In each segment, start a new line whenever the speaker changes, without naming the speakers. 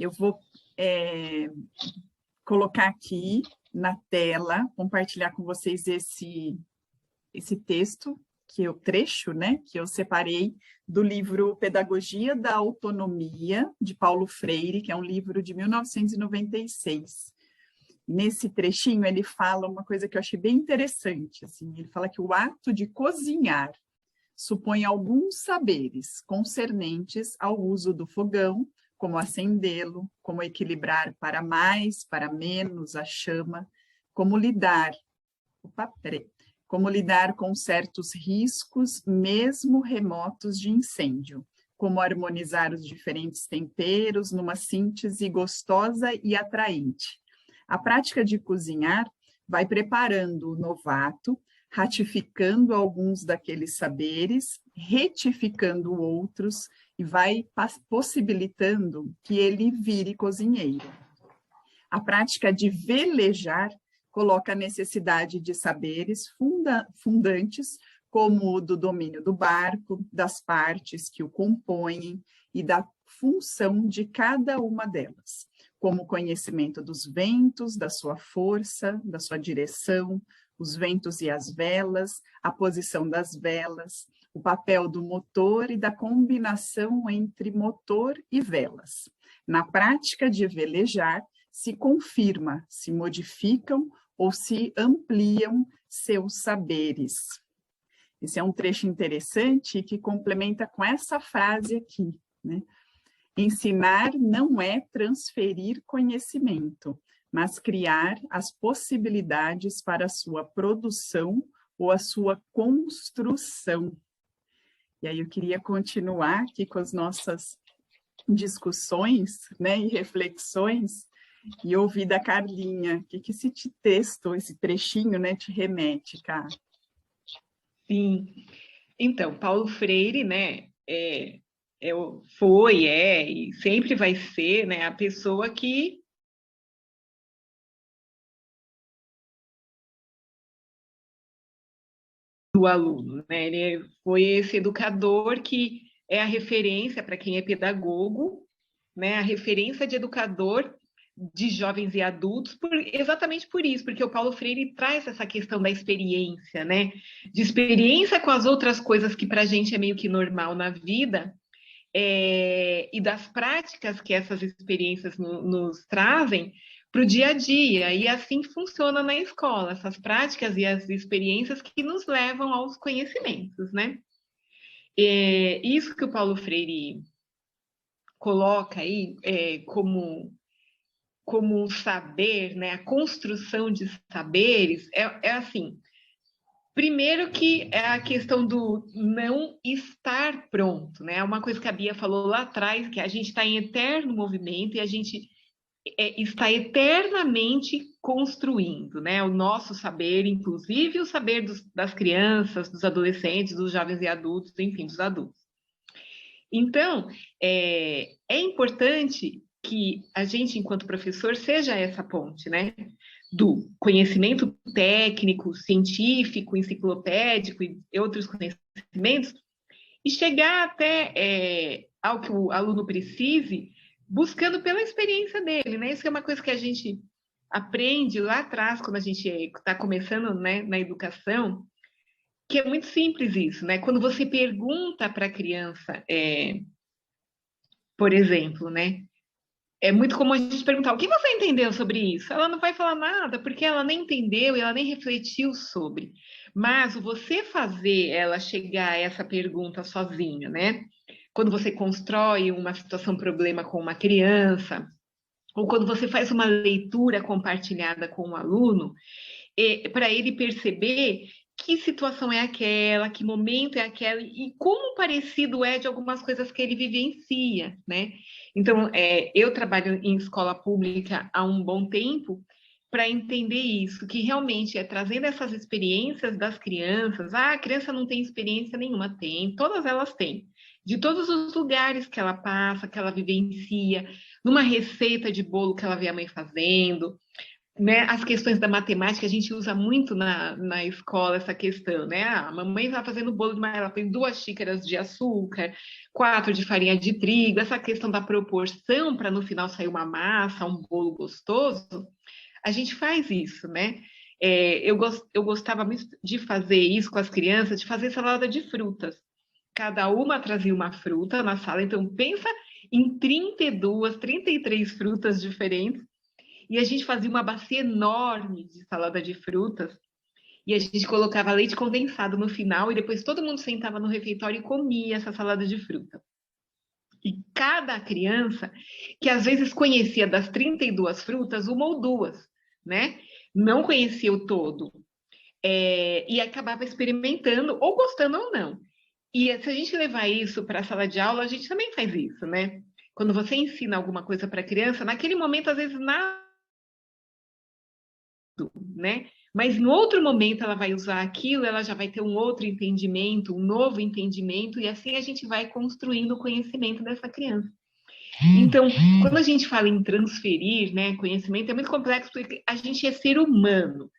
Eu vou colocar aqui na tela, compartilhar com vocês esse texto, o trecho, né, que eu separei do livro Pedagogia da Autonomia, de Paulo Freire, que é um livro de 1996. Nesse trechinho, ele fala uma coisa que eu achei bem interessante. Assim, ele fala que o ato de cozinhar supõe alguns saberes concernentes ao uso do fogão, como acendê-lo, como equilibrar para mais, para menos a chama, como lidar com certos riscos, mesmo remotos de incêndio, como harmonizar os diferentes temperos numa síntese gostosa e atraente. A prática de cozinhar vai preparando o novato, ratificando alguns daqueles saberes, retificando outros e vai possibilitando que ele vire cozinheiro. A prática de velejar coloca a necessidade de saberes fundantes, como o do domínio do barco, das partes que o compõem e da função de cada uma delas, como o conhecimento dos ventos, da sua força, da sua direção, os ventos e as velas, a posição das velas, o papel do motor e da combinação entre motor e velas. Na prática de velejar, se confirma, se modificam ou se ampliam seus saberes. Esse é um trecho interessante que complementa com essa frase aqui, né? Ensinar não é transferir conhecimento, mas criar as possibilidades para a sua produção ou a sua construção. E aí eu queria continuar aqui com as nossas discussões, né, e reflexões, e ouvir da Carlinha, o que esse texto, esse trechinho, né, te remete, cara?
Sim. Então, Paulo Freire, né, foi e sempre vai ser, né, a pessoa que do aluno, né? Ele foi esse educador que é a referência para quem é pedagogo, né? A referência de educador de jovens e adultos, exatamente por isso, porque o Paulo Freire traz essa questão da experiência, né? De experiência com as outras coisas que para a gente é meio que normal na vida, e das práticas que essas experiências nos trazem para o dia a dia, e assim funciona na escola, essas práticas e as experiências que nos levam aos conhecimentos, né? Isso que o Paulo Freire coloca aí como um saber, né? A construção de saberes é assim. Primeiro que é a questão do não estar pronto, né? É uma coisa que a Bia falou lá atrás, que a gente está em eterno movimento e a gente está eternamente construindo, né? O nosso saber, inclusive o saber das crianças, dos adolescentes, dos jovens e adultos, enfim, dos adultos. Então, é importante que a gente, enquanto professor, seja essa ponte, né? Do conhecimento técnico, científico, enciclopédico e outros conhecimentos, e chegar até ao que o aluno precise, buscando pela experiência dele, né? Isso é uma coisa que a gente aprende lá atrás, quando a gente está começando, né, na educação, que é muito simples isso, né? Quando você pergunta para a criança, por exemplo, né? É muito comum a gente perguntar, o que você entendeu sobre isso? Ela não vai falar nada, porque ela nem entendeu e ela nem refletiu sobre. Mas você fazer ela chegar a essa pergunta sozinha, né? Quando você constrói uma situação problema com uma criança, ou quando você faz uma leitura compartilhada com um aluno, para ele perceber que situação é aquela, que momento é aquela, e como parecido é de algumas coisas que ele vivencia, né? Então, eu trabalho em escola pública há um bom tempo para entender isso, que realmente é trazendo essas experiências das crianças. Ah, a criança não tem experiência nenhuma, tem, todas elas têm. De todos os lugares que ela passa, que ela vivencia, numa receita de bolo que ela vê a mãe fazendo, né, as questões da matemática, a gente usa muito na escola essa questão, né? A mamãe está fazendo bolo de ela tem 2 xícaras de açúcar, 4 de farinha de trigo, essa questão da proporção para no final sair uma massa, um bolo gostoso, a gente faz isso, né? Eu gostava muito de fazer isso com as crianças, de fazer salada de frutas. Cada uma trazia uma fruta na sala, então pensa em 32, 33 frutas diferentes, e a gente fazia uma bacia enorme de salada de frutas, e a gente colocava leite condensado no final, e depois todo mundo sentava no refeitório e comia essa salada de fruta. E cada criança, que às vezes conhecia das 32 frutas, uma ou duas, né? Não conhecia o todo. E acabava experimentando, ou gostando ou não. E se a gente levar isso para a sala de aula, a gente também faz isso, né? Quando você ensina alguma coisa para a criança, naquele momento, às vezes, nada, né? Mas no outro momento ela vai usar aquilo, ela já vai ter um outro entendimento, um novo entendimento, e assim a gente vai construindo o conhecimento dessa criança. Então, quando a gente fala em transferir, né, conhecimento, é muito complexo porque a gente é ser humano.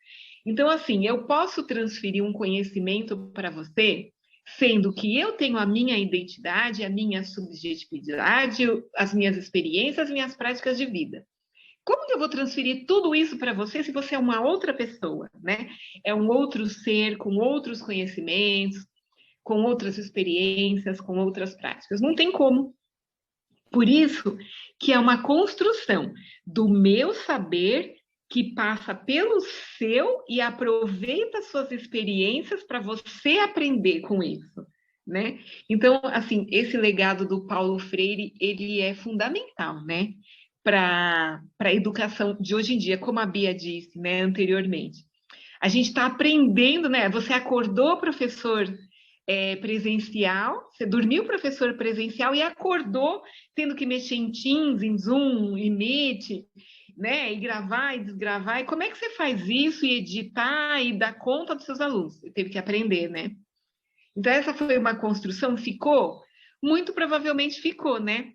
Então, assim, eu posso transferir um conhecimento para você, sendo que eu tenho a minha identidade, a minha subjetividade, as minhas experiências, as minhas práticas de vida. Como que eu vou transferir tudo isso para você se você é uma outra pessoa, né? É um outro ser com outros conhecimentos, com outras experiências, com outras práticas. Não tem como. Por isso que é uma construção do meu saber que passa pelo seu e aproveita suas experiências para você aprender com isso, né? Então, assim, esse legado do Paulo Freire, ele é fundamental, né? Para a educação de hoje em dia, como a Bia disse, né, anteriormente. A gente está aprendendo, né? Você acordou, professor, presencial, você dormiu, professor presencial, e acordou tendo que mexer em Teams, em Zoom, em Meet, né? E gravar e desgravar. E como é que você faz isso e editar e dar conta dos seus alunos? Você teve que aprender, né? Então, essa foi uma construção, ficou? Muito provavelmente ficou, né?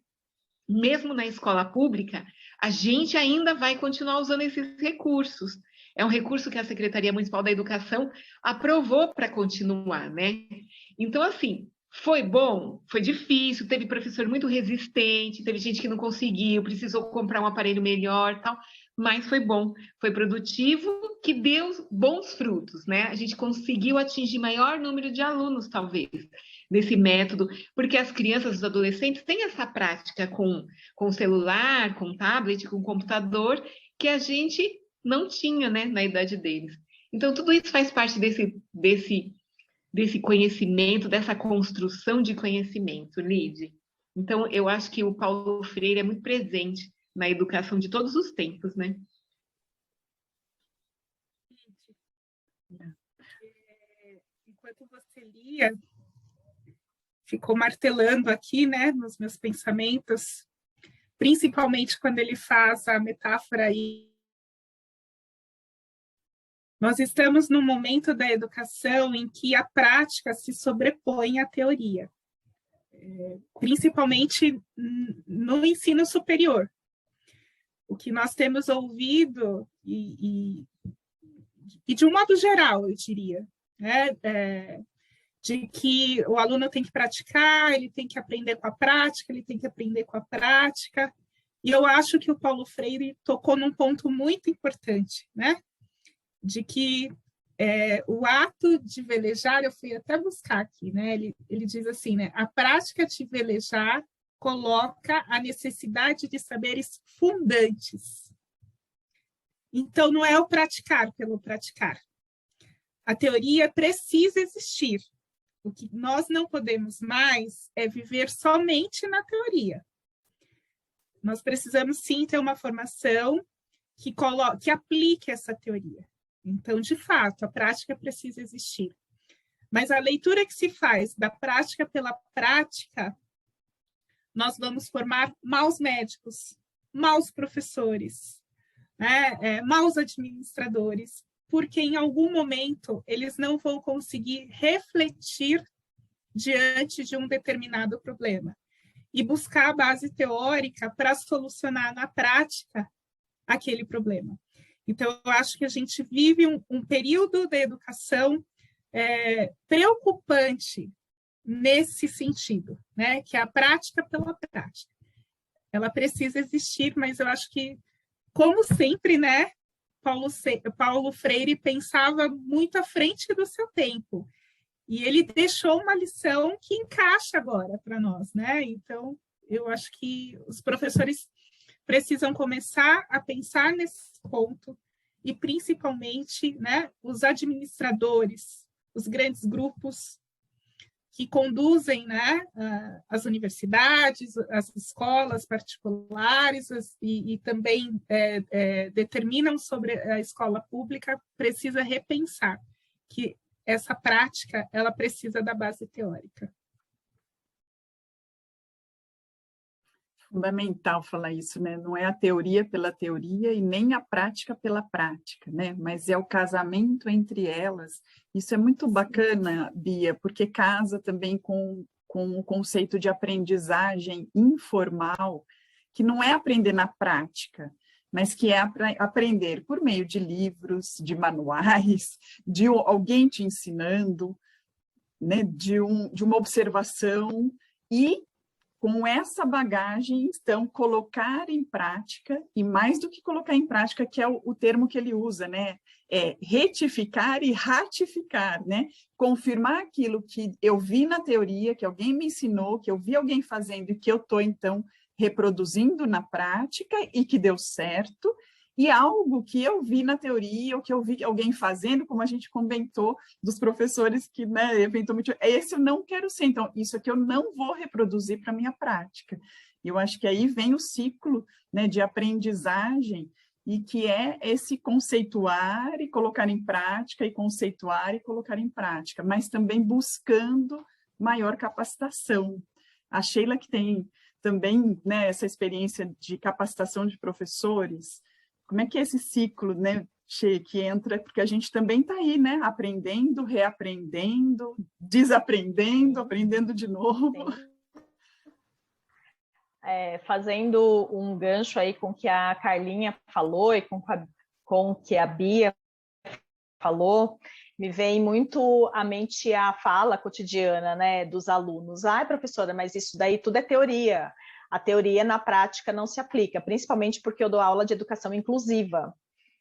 Mesmo na escola pública, a gente ainda vai continuar usando esses recursos. É um recurso que a Secretaria Municipal da Educação aprovou para continuar, né? Então, assim, foi bom, foi difícil, teve professor muito resistente, teve gente que não conseguiu, precisou comprar um aparelho melhor, tal, mas foi bom, foi produtivo, que deu bons frutos, né? A gente conseguiu atingir maior número de alunos, talvez, nesse método, porque as crianças, os adolescentes têm essa prática com celular, com tablet, com computador, que a gente não tinha, né, na idade deles. Então, tudo isso faz parte desse conhecimento, dessa construção de conhecimento, Lide. Então, eu acho que o Paulo Freire é muito presente na educação de todos os tempos, né?
Enquanto você lia, ficou martelando aqui, né, nos meus pensamentos, principalmente quando ele faz a metáfora aí. Nós estamos num momento da educação em que a prática se sobrepõe à teoria, principalmente no ensino superior. O que nós temos ouvido, e de um modo geral, eu diria, né, de que o aluno tem que praticar, ele tem que aprender com a prática, ele tem que aprender com a prática. E eu acho que o Paulo Freire tocou num ponto muito importante, né? De que o ato de velejar, eu fui até buscar aqui, né? Ele diz assim, né? A prática de velejar coloca a necessidade de saberes fundantes. Então, não é o praticar pelo praticar. A teoria precisa existir. O que nós não podemos mais é viver somente na teoria. Nós precisamos, sim, ter uma formação que aplique essa teoria. Então, de fato, a prática precisa existir. Mas a leitura que se faz da prática pela prática, nós vamos formar maus médicos, maus professores, né? Maus administradores, porque em algum momento eles não vão conseguir refletir diante de um determinado problema e buscar a base teórica para solucionar na prática aquele problema. Então, eu acho que a gente vive um período da educação preocupante nesse sentido, né? Que é a prática pela prática. Ela precisa existir, mas eu acho que, como sempre, né? Paulo Freire pensava muito à frente do seu tempo. E ele deixou uma lição que encaixa agora para nós, né? Então, eu acho que os professores precisam começar a pensar nesse ponto e, principalmente, né, os administradores, os grandes grupos que conduzem, né, as universidades, as escolas particulares e também determinam sobre a escola pública, precisa repensar que essa prática ela precisa da base teórica.
Fundamental falar isso, né? Não é a teoria pela teoria e nem a prática pela prática, né? Mas é o casamento entre elas. Isso é muito bacana, Bia, porque casa também com o conceito de aprendizagem informal, que não é aprender na prática, mas que é aprender por meio de livros, de manuais, de alguém te ensinando, né? De uma observação e com essa bagagem, então, colocar em prática, e mais do que colocar em prática, que é o termo que ele usa, né? É retificar e ratificar, né? Confirmar aquilo que eu vi na teoria, que alguém me ensinou, que eu vi alguém fazendo e que eu estou, então, reproduzindo na prática e que deu certo, e algo que eu vi na teoria, ou que eu vi alguém fazendo, como a gente comentou, dos professores que, né, eventualmente, esse eu não quero ser, então, isso aqui eu não vou reproduzir para a minha prática. E eu acho que aí vem o ciclo, né, de aprendizagem, e que é esse conceituar e colocar em prática, e conceituar e colocar em prática, mas também buscando maior capacitação. A Sheila, que tem também, né, essa experiência de capacitação de professores, como é que é esse ciclo, né, que entra, porque a gente também está aí, né, aprendendo, reaprendendo, desaprendendo, aprendendo de novo.
Fazendo um gancho aí com o que a Carlinha falou e com o que a Bia falou, me vem muito à mente a fala cotidiana, né, dos alunos. Ai, professora, mas isso daí tudo é teoria. A teoria na prática não se aplica, principalmente porque eu dou aula de educação inclusiva,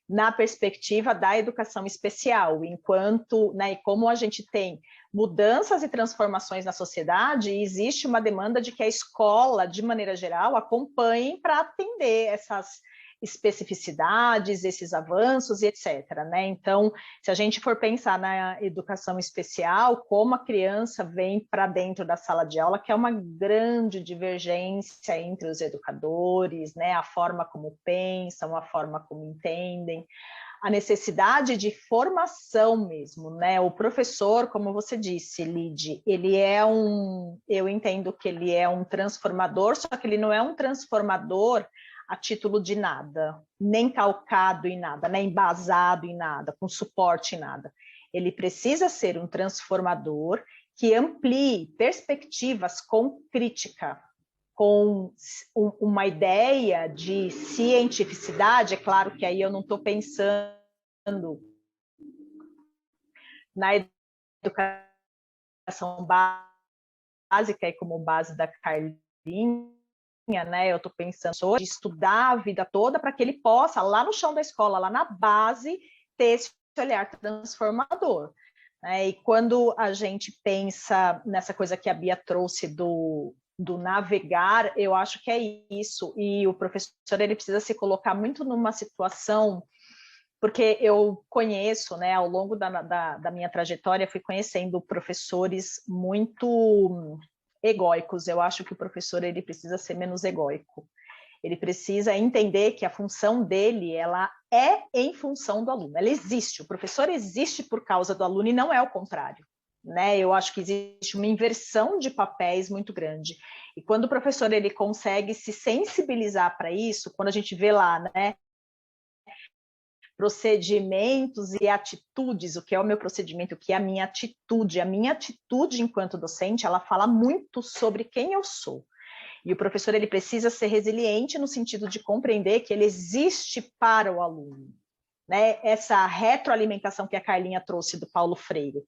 na perspectiva da educação especial, enquanto, né, e como a gente tem mudanças e transformações na sociedade, existe uma demanda de que a escola, de maneira geral, acompanhe para atender essas especificidades, esses avanços e etc. Né? Então, se a gente for pensar na educação especial, como a criança vem para dentro da sala de aula, que é uma grande divergência entre os educadores, né? A forma como pensam, a forma como entendem, a necessidade de formação mesmo, né? O professor, como você disse, Lide, eu entendo que ele é um transformador, só que ele não é um transformador a título de nada, nem calcado em nada, nem embasado em nada, com suporte em nada. Ele precisa ser um transformador que amplie perspectivas com crítica, com uma ideia de cientificidade. É claro que aí eu não estou pensando na educação básica e como base da Carlinha, né? Eu estou pensando de estudar a vida toda para que ele possa, lá no chão da escola, lá na base, ter esse olhar transformador. Né? E quando a gente pensa nessa coisa que a Bia trouxe do navegar, eu acho que é isso. E o professor ele precisa se colocar muito numa situação, porque eu conheço, né, ao longo da minha trajetória, fui conhecendo professores muito egóicos. Eu acho que o professor ele precisa ser menos egóico. Ele precisa entender que a função dele ela é em função do aluno. Ela existe. O professor existe por causa do aluno e não é o contrário. Né? Eu acho que existe uma inversão de papéis muito grande. E quando o professor ele consegue se sensibilizar para isso, quando a gente vê lá, né, procedimentos e atitudes, o que é o meu procedimento, o que é a minha atitude enquanto docente, ela fala muito sobre quem eu sou. E o professor ele precisa ser resiliente no sentido de compreender que ele existe para o aluno. né? Essa retroalimentação que a Carlinha trouxe do Paulo Freire,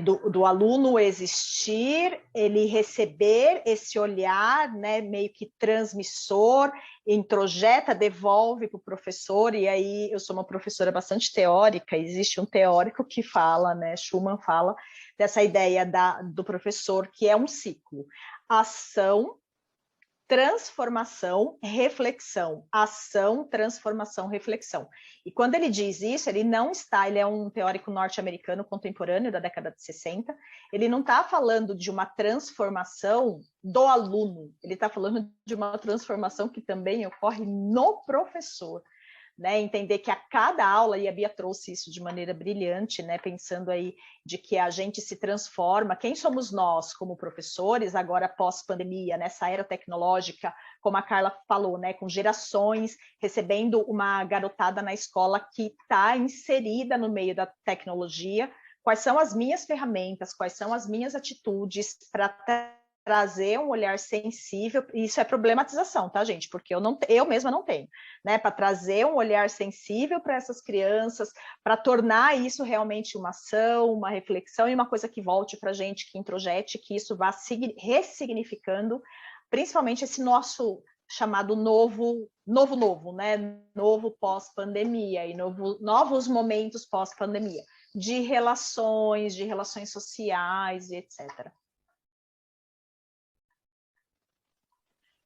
do aluno existir, ele receber esse olhar, né, meio que transmissor, introjeta, devolve para o professor, e aí eu sou uma professora bastante teórica, existe um teórico que fala, né, Schumann fala, dessa ideia do professor, que é um ciclo, ação, transformação, reflexão, ação, transformação, reflexão. E quando ele diz isso, ele é um teórico norte-americano contemporâneo da década de 60, ele não está falando de uma transformação do aluno, ele está falando de uma transformação que também ocorre no professor. Né, entender que a cada aula, e a Bia trouxe isso de maneira brilhante, né, pensando aí de que a gente se transforma, quem somos nós como professores, agora pós-pandemia, nessa era tecnológica, como a Carla falou, né, com gerações, recebendo uma garotada na escola que está inserida no meio da tecnologia, quais são as minhas ferramentas, quais são as minhas atitudes para trazer um olhar sensível, e isso é problematização, tá, gente? Porque eu mesma não tenho, né? Para trazer um olhar sensível para essas crianças, para tornar isso realmente uma ação, uma reflexão e uma coisa que volte para a gente, que introjete, que isso vá ressignificando, principalmente esse nosso chamado novo, né? Novo pós-pandemia e novos momentos pós-pandemia, de relações sociais e etc.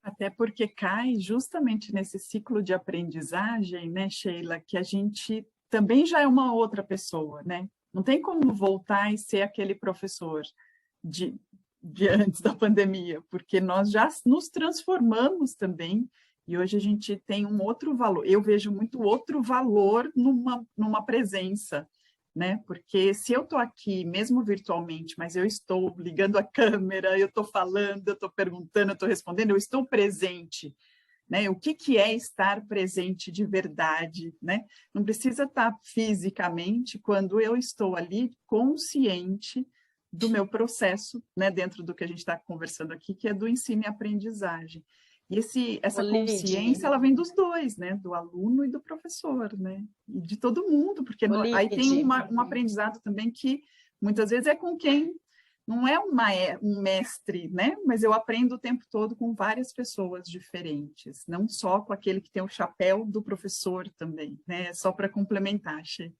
Até porque cai justamente nesse ciclo de aprendizagem, né, Sheila, que a gente também já é uma outra pessoa, né? Não tem como voltar e ser aquele professor de antes da pandemia, porque nós já nos transformamos também, e hoje a gente tem um outro valor. Eu vejo muito outro valor numa presença, né? Porque se eu estou aqui, mesmo virtualmente, mas eu estou ligando a câmera, eu estou falando, eu estou perguntando, eu estou respondendo, eu estou presente, né? O que é estar presente de verdade, né? Não precisa estar fisicamente quando eu estou ali consciente do meu processo, né? Dentro do que a gente está conversando aqui, que é do ensino e aprendizagem. E essa consciência, ela vem dos dois, né? Do aluno e do professor, né? E de todo mundo, porque aí tem um aprendizado também que muitas vezes é com quem não é um mestre, né? Mas eu aprendo o tempo todo com várias pessoas diferentes, não só com aquele que tem o chapéu do professor também, né? Só para complementar, Che.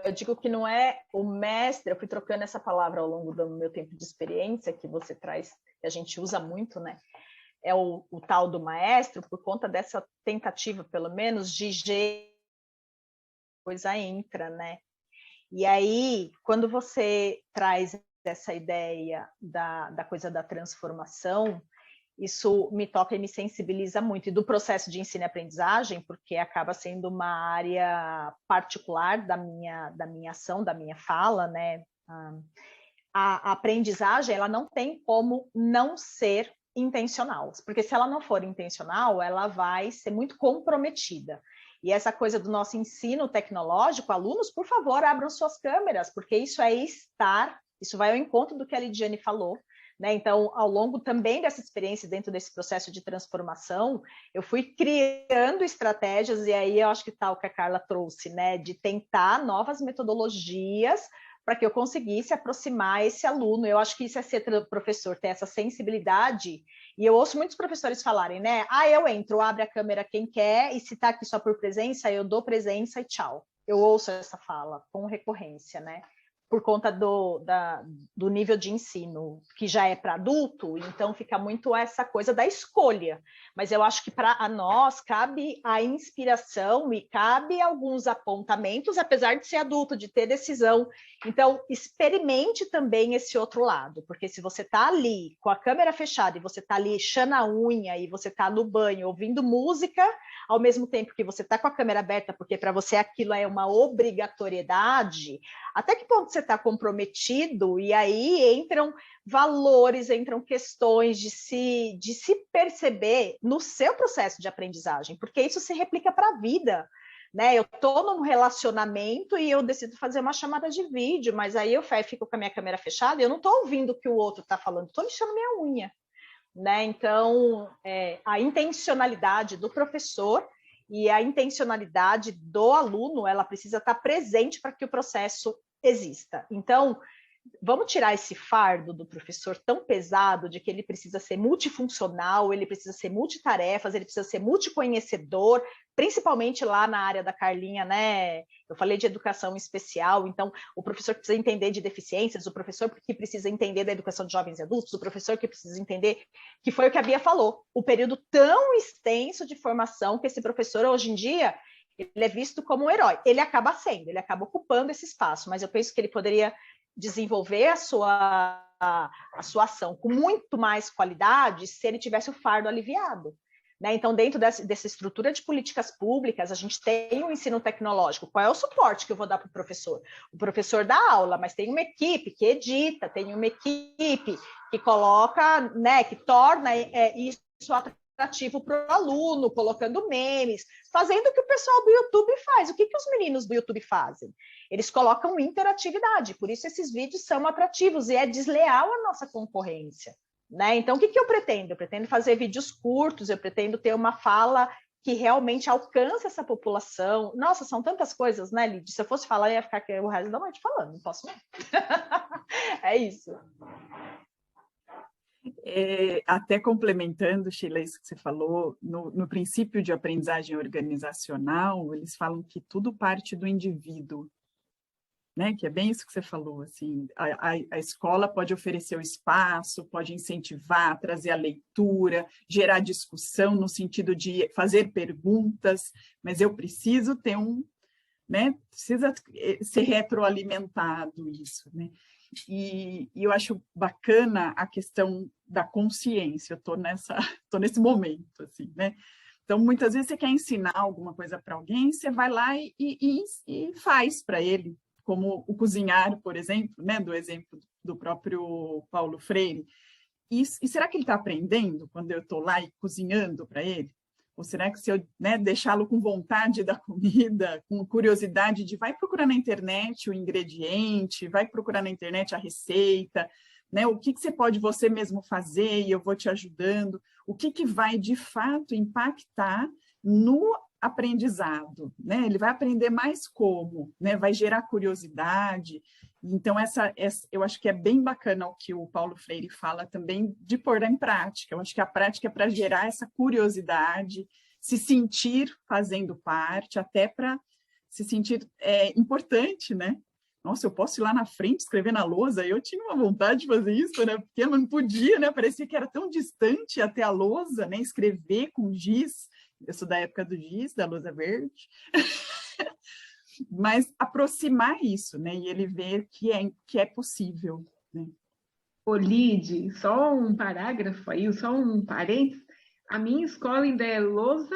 Eu digo que não é o mestre, eu fui trocando essa palavra ao longo do meu tempo de experiência, que você traz, que a gente usa muito, né? É o tal do maestro, por conta dessa tentativa, pelo menos, de coisa entra, né? E aí, quando você traz essa ideia da coisa da transformação, isso me toca e me sensibiliza muito. E do processo de ensino e aprendizagem, porque acaba sendo uma área particular da minha ação, da minha fala, né? A aprendizagem, ela não tem como não ser intencional, porque se ela não for intencional, ela vai ser muito comprometida. E essa coisa do nosso ensino tecnológico, alunos, por favor, abram suas câmeras, porque isso isso vai ao encontro do que a Lidiane falou, né? Então, ao longo também dessa experiência, dentro desse processo de transformação, eu fui criando estratégias, e aí eu acho que tal que a Carla trouxe, né? De tentar novas metodologias para que eu conseguisse aproximar esse aluno. Eu acho que isso é ser professor, ter essa sensibilidade. E eu ouço muitos professores falarem, né? Eu entro, abre a câmera quem quer, e se está aqui só por presença, eu dou presença e tchau. Eu ouço essa fala com recorrência, né? Por conta do nível de ensino, que já é para adulto, então fica muito essa coisa da escolha. Mas eu acho que para nós cabe a inspiração e cabe alguns apontamentos, apesar de ser adulto, de ter decisão. Então, experimente também esse outro lado, porque se você está ali com a câmera fechada e você está ali lixando a unha e você está no banho ouvindo música, ao mesmo tempo que você está com a câmera aberta, porque para você aquilo é uma obrigatoriedade, até que ponto você está comprometido? E aí entram valores, entram questões de se perceber no seu processo de aprendizagem, porque isso se replica para a vida, né? Eu estou num relacionamento e eu decido fazer uma chamada de vídeo, mas aí eu fico com a minha câmera fechada e eu não estou ouvindo o que o outro está falando, estou lixando minha unha, né? Então, a intencionalidade do professor e a intencionalidade do aluno, ela precisa estar presente para que o processo exista. Então, vamos tirar esse fardo do professor tão pesado de que ele precisa ser multifuncional, ele precisa ser multitarefas, ele precisa ser multiconhecedor, principalmente lá na área da Carlinha, né? Eu falei de educação especial, então o professor que precisa entender de deficiências, o professor que precisa entender da educação de jovens e adultos, o professor que precisa entender, que foi o que a Bia falou, o período tão extenso de formação que esse professor hoje em dia, ele é visto como um herói. Ele acaba sendo, ele acaba ocupando esse espaço, mas eu penso que ele poderia desenvolver a sua ação com muito mais qualidade se ele tivesse o fardo aliviado. Né? Então, dentro dessa estrutura de políticas públicas, a gente tem um ensino tecnológico. Qual é o suporte que eu vou dar para o professor? O professor dá aula, mas tem uma equipe que edita, tem uma equipe que coloca, né, que torna isso atrativo para o aluno, colocando memes, fazendo o que o pessoal do YouTube faz. O que os meninos do YouTube fazem? Eles colocam interatividade, por isso esses vídeos são atrativos e é desleal a nossa concorrência. Né? Então, o que eu pretendo? Eu pretendo fazer vídeos curtos, eu pretendo ter uma fala que realmente alcance essa população. Nossa, são tantas coisas, né, Lidy? Se eu fosse falar, eu ia ficar aqui o resto da noite falando, não posso não. É isso.
Até complementando, Sheila, isso que você falou, no princípio de aprendizagem organizacional, eles falam que tudo parte do indivíduo, né? Que é bem isso que você falou, assim, a escola pode oferecer o espaço, pode incentivar, trazer a leitura, gerar discussão no sentido de fazer perguntas, mas eu preciso ter né? Precisa ser retroalimentado isso, né? E eu acho bacana a questão da consciência, eu tô nesse momento, assim, né? Então, muitas vezes você quer ensinar alguma coisa para alguém, você vai lá e faz para ele, como o cozinhar, por exemplo, né? Do exemplo do próprio Paulo Freire. E será que ele está aprendendo quando eu estou lá e cozinhando para ele? Ou será que se eu, né, deixá-lo com vontade da comida, com curiosidade de vai procurar na internet o ingrediente, vai procurar na internet a receita, né? O que você pode você mesmo fazer e eu vou te ajudando? O que vai, de fato, impactar no aprendizado, né? Ele vai aprender mais como, né? Vai gerar curiosidade. Então, eu acho que é bem bacana o que o Paulo Freire fala também de pôr em prática. Eu acho que a prática é para gerar essa curiosidade, se sentir fazendo parte, até para se sentir importante, né? Nossa, eu posso ir lá na frente escrever na lousa? Eu tinha uma vontade de fazer isso, né? Porque eu não podia, né? Parecia que era tão distante até a lousa, né? Escrever com giz. Eu sou da época do giz, da lousa verde. Mas aproximar isso, né? E ele ver que é possível, né?
Ô, Lidy, só um parágrafo aí, só um parênteses. A minha escola ainda é lousa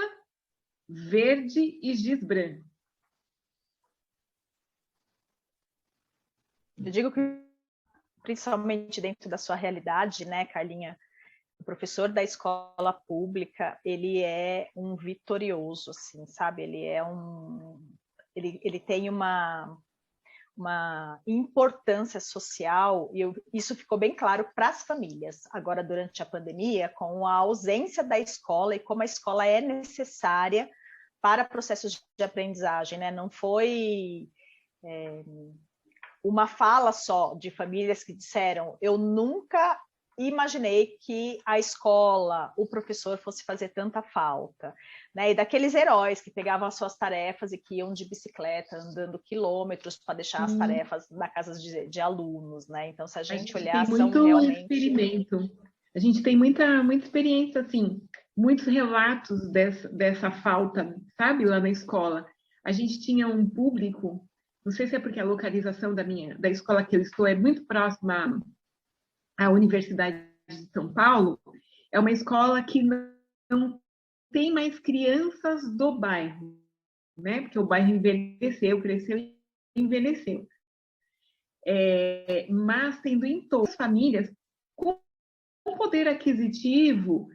verde e giz branco.
Eu digo que, principalmente dentro da sua realidade, né, Carlinha, o professor da escola pública, ele é um vitorioso, assim, sabe? Ele tem uma importância social, e isso ficou bem claro para as famílias, agora durante a pandemia, com a ausência da escola e como a escola é necessária para processos de aprendizagem, né? Não foi uma fala só de famílias que disseram, eu nunca imaginei que a escola, o professor fosse fazer tanta falta, né? E daqueles heróis que pegavam as suas tarefas e que iam de bicicleta, andando quilômetros para deixar as tarefas na casa de alunos, né? Então, se a gente olhar,
tem muito
realmente...
experimento. A gente tem muita experiência, assim, muitos relatos dessa falta, sabe, lá na escola. A gente tinha um público, não sei se é porque a localização da escola que eu estou é muito próxima à Universidade de São Paulo, é uma escola que não tem mais crianças do bairro, né? Porque o bairro envelheceu, cresceu e envelheceu. Mas tendo em todas as famílias com poder aquisitivo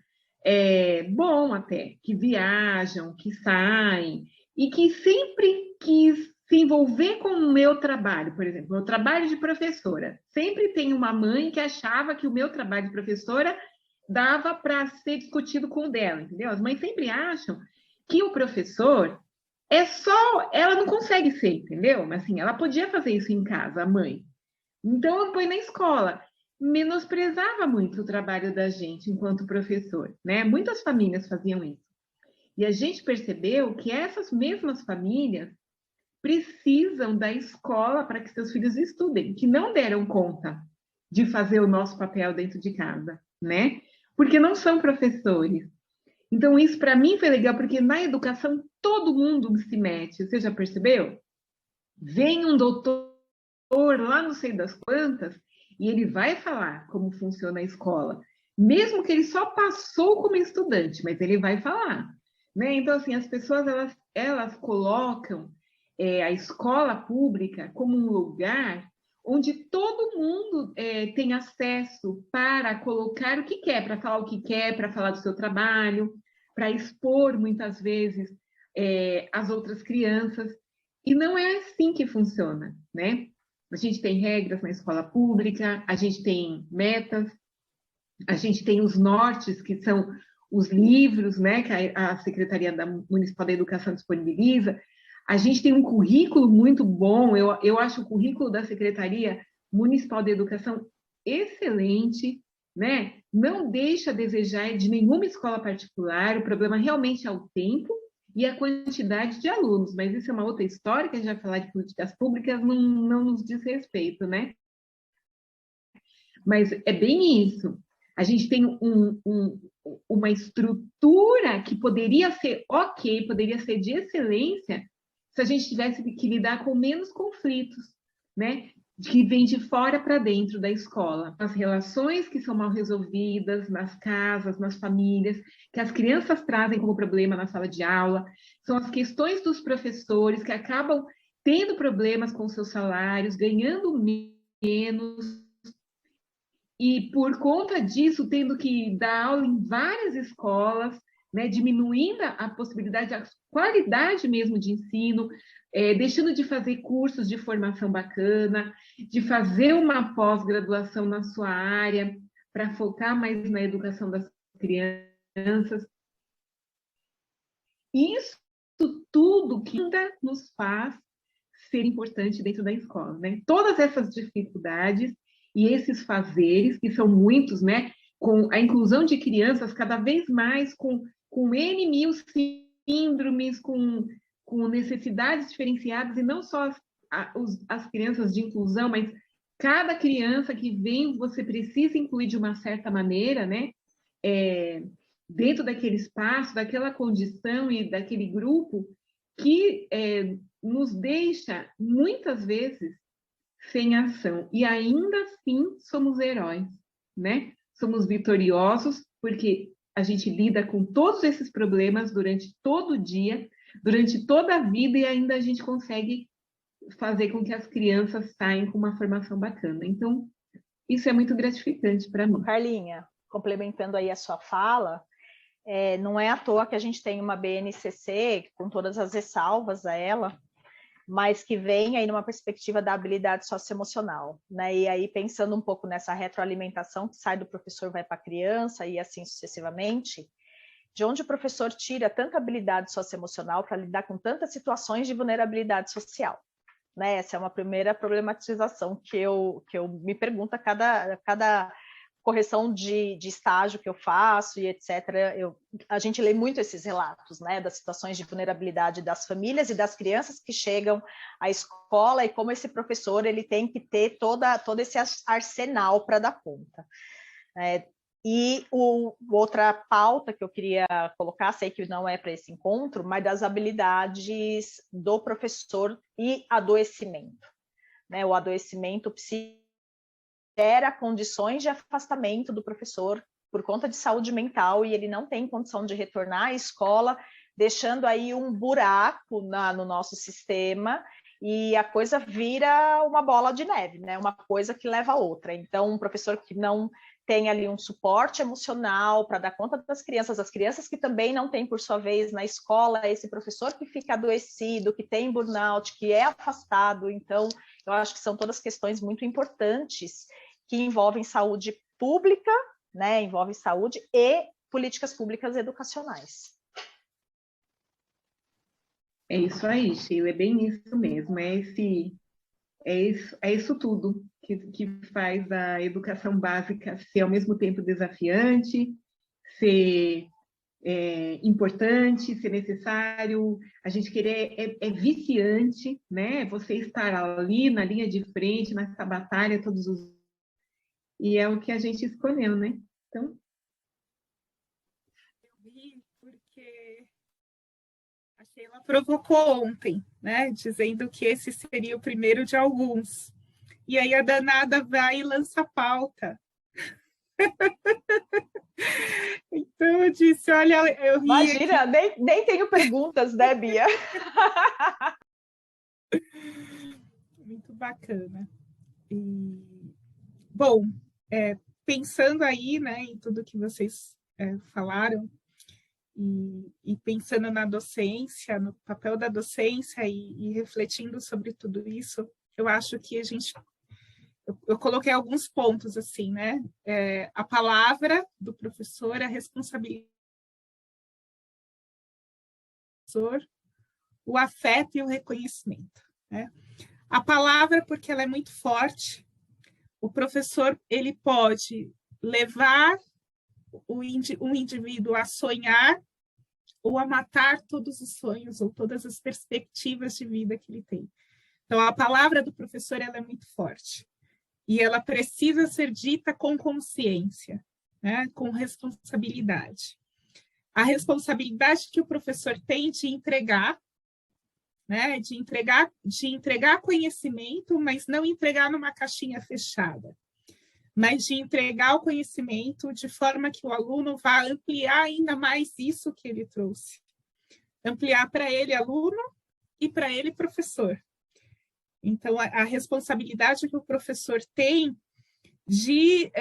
bom até, que viajam, que saem, e que sempre quis se envolver com o meu trabalho, por exemplo, meu trabalho de professora. Sempre tem uma mãe que achava que o meu trabalho de professora dava para ser discutido com o dela, entendeu? As mães sempre acham que o professor ela não consegue ser, entendeu? Mas assim, ela podia fazer isso em casa, a mãe. Então, ela põe na escola. Menosprezava muito o trabalho da gente enquanto professor, né? Muitas famílias faziam isso. E a gente percebeu que essas mesmas famílias precisam da escola para que seus filhos estudem, que não deram conta de fazer o nosso papel dentro de casa, né? Porque não são professores. Então, isso para mim foi legal, porque na educação todo mundo se mete. Você já percebeu? Vem um doutor lá não sei das quantas e ele vai falar como funciona a escola. Mesmo que ele só passou como estudante, mas ele vai falar. Né? Então, assim, as pessoas, elas colocam a escola pública como um lugar onde todo mundo tem acesso para colocar o que quer, para falar o que quer, para falar do seu trabalho, para expor, muitas vezes, as outras crianças. E não é assim que funciona, né? A gente tem regras na escola pública, a gente tem metas, a gente tem os nortes, que são os livros, né, que a Secretaria Municipal da Educação disponibiliza. A gente tem um currículo muito bom, eu acho o currículo da Secretaria Municipal da Educação excelente, né? Não deixa a desejar de nenhuma escola particular, o problema realmente é o tempo e a quantidade de alunos, mas isso é uma outra história, que a gente vai falar de políticas públicas, não nos diz respeito, né? Mas é bem isso. A gente tem uma estrutura que poderia ser ok, poderia ser de excelência, se a gente tivesse que lidar com menos conflitos, né? Que vem de fora para dentro da escola. As relações que são mal resolvidas nas casas, nas famílias, que as crianças trazem como problema na sala de aula, são as questões dos professores que acabam tendo problemas com seus salários, ganhando menos, e por conta disso, tendo que dar aula em várias escolas, né, diminuindo a possibilidade, a qualidade mesmo de ensino, deixando de fazer cursos de formação bacana, de fazer uma pós-graduação na sua área, para focar mais na educação das crianças. Isso tudo que ainda nos faz ser importante dentro da escola, né? Todas essas dificuldades e esses fazeres, que são muitos, né? Com a inclusão de crianças cada vez mais com N mil síndromes, com necessidades diferenciadas, e não só as crianças de inclusão, mas cada criança que vem, você precisa incluir de uma certa maneira, né? Dentro daquele espaço, daquela condição e daquele grupo que nos deixa, muitas vezes, sem ação. E ainda assim somos heróis, né? Somos vitoriosos, porque a gente lida com todos esses problemas durante todo o dia, durante toda a vida, e ainda a gente consegue fazer com que as crianças saiam com uma formação bacana. Então, isso é muito gratificante para mim.
Carlinha, complementando aí a sua fala, não é à toa que a gente tem uma BNCC, com todas as ressalvas a ela, mas que vem aí numa perspectiva da habilidade socioemocional, né? E aí, pensando um pouco nessa retroalimentação que sai do professor, vai para a criança e assim sucessivamente, de onde o professor tira tanta habilidade socioemocional para lidar com tantas situações de vulnerabilidade social, né? Essa é uma primeira problematização que eu me pergunto a cada correção de estágio que eu faço e etc. A gente lê muito esses relatos, né, das situações de vulnerabilidade das famílias e das crianças que chegam à escola, e como esse professor ele tem que ter todo esse arsenal para dar conta. E outra pauta que eu queria colocar, sei que não é para esse encontro, mas das habilidades do professor e adoecimento, né? O adoecimento psíquico gera condições de afastamento do professor por conta de saúde mental, e ele não tem condição de retornar à escola, deixando aí um buraco no nosso sistema, e a coisa vira uma bola de neve, né? Uma coisa que leva a outra. Então, um professor que não tem ali um suporte emocional para dar conta das crianças, as crianças que também não têm, por sua vez, na escola, esse professor que fica adoecido, que tem burnout, que é afastado. Então, eu acho que são todas questões muito importantes que envolvem saúde pública, né? Envolvem saúde e políticas públicas educacionais.
É isso aí, Sheila, é bem isso mesmo, é isso tudo que faz a educação básica ser ao mesmo tempo desafiante, ser importante, ser necessário, a gente querer é viciante, né? Você estar ali na linha de frente, nessa batalha todos os... E é o que a gente escolheu, né? Então...
Eu vi porque a Sheila provocou ontem, né? Dizendo que esse seria o primeiro de alguns. E aí a danada vai e lança a pauta. Então eu disse, olha, eu ri.
Imagina, nem tenho perguntas, né, Bia?
Muito bacana. E, bom, pensando aí, né, em tudo que vocês falaram, e pensando na docência, no papel da docência e refletindo sobre tudo isso, eu acho que a gente... Eu coloquei alguns pontos, assim, né? A palavra do professor, a responsabilidade do professor, o afeto e o reconhecimento, né? A palavra, porque ela é muito forte, o professor ele pode levar um indivíduo a sonhar ou a matar todos os sonhos ou todas as perspectivas de vida que ele tem. Então, a palavra do professor ela é muito forte. E ela precisa ser dita com consciência, né? Com responsabilidade. A responsabilidade que o professor tem de entregar, né? De entregar conhecimento, mas não entregar numa caixinha fechada, mas de entregar o conhecimento de forma que o aluno vá ampliar ainda mais isso que ele trouxe. Ampliar para ele, aluno, e para ele, professor. Então, a responsabilidade que o professor tem de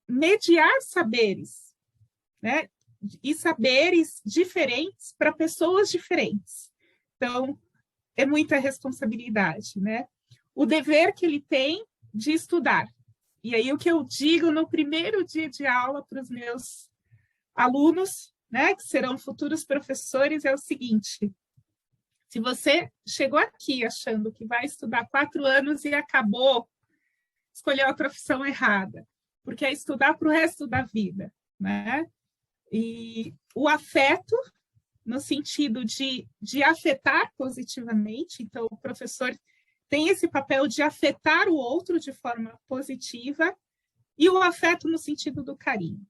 mediar saberes, né? E saberes diferentes para pessoas diferentes. Então, é muita responsabilidade, né? O dever que ele tem de estudar. E aí, o que eu digo no primeiro dia de aula para os meus alunos, né, que serão futuros professores, é o seguinte: se você chegou aqui achando que vai estudar 4 anos e acabou, escolheu a profissão errada, porque é estudar para o resto da vida, né? E o afeto, no sentido de afetar positivamente, então o professor tem esse papel de afetar o outro de forma positiva, e o afeto no sentido do carinho.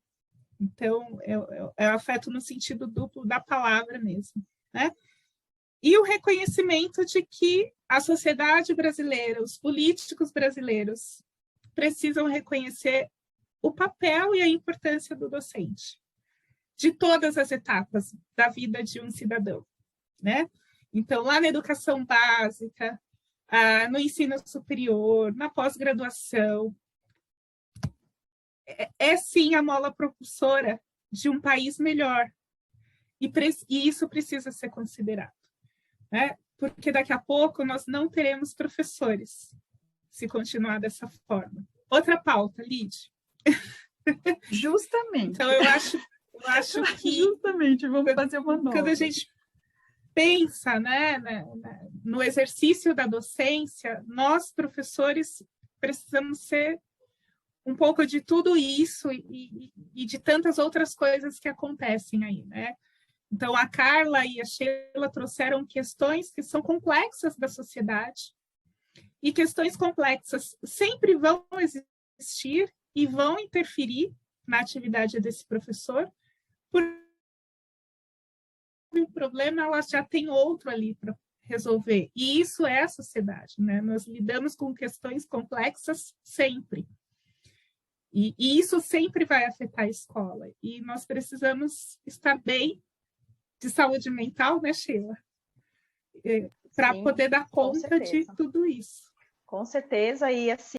Então, é o afeto no sentido duplo da palavra mesmo, né? E o reconhecimento de que a sociedade brasileira, os políticos brasileiros, precisam reconhecer o papel e a importância do docente, de todas as etapas da vida de um cidadão, né? Então, lá na educação básica, no ensino superior, na pós-graduação, sim a mola propulsora de um país melhor. E isso precisa ser considerado, né? Porque daqui a pouco nós não teremos professores, se continuar dessa forma. Outra pauta, Lid.
Justamente.
Então, eu acho que...
Justamente, vamos fazer uma nova.
Quando a gente pensa, né, no exercício da docência, nós, professores, precisamos ser um pouco de tudo isso e de tantas outras coisas que acontecem aí, né? Então, a Carla e a Sheila trouxeram questões que são complexas da sociedade, e questões complexas sempre vão existir e vão interferir na atividade desse professor, porque um problema ela já tem outro ali para resolver, e isso é a sociedade, né? Nós lidamos com questões complexas sempre, e isso sempre vai afetar a escola, e nós precisamos estar bem de saúde mental, né, Sheila? Para poder dar conta de tudo isso.
Com certeza, e assim,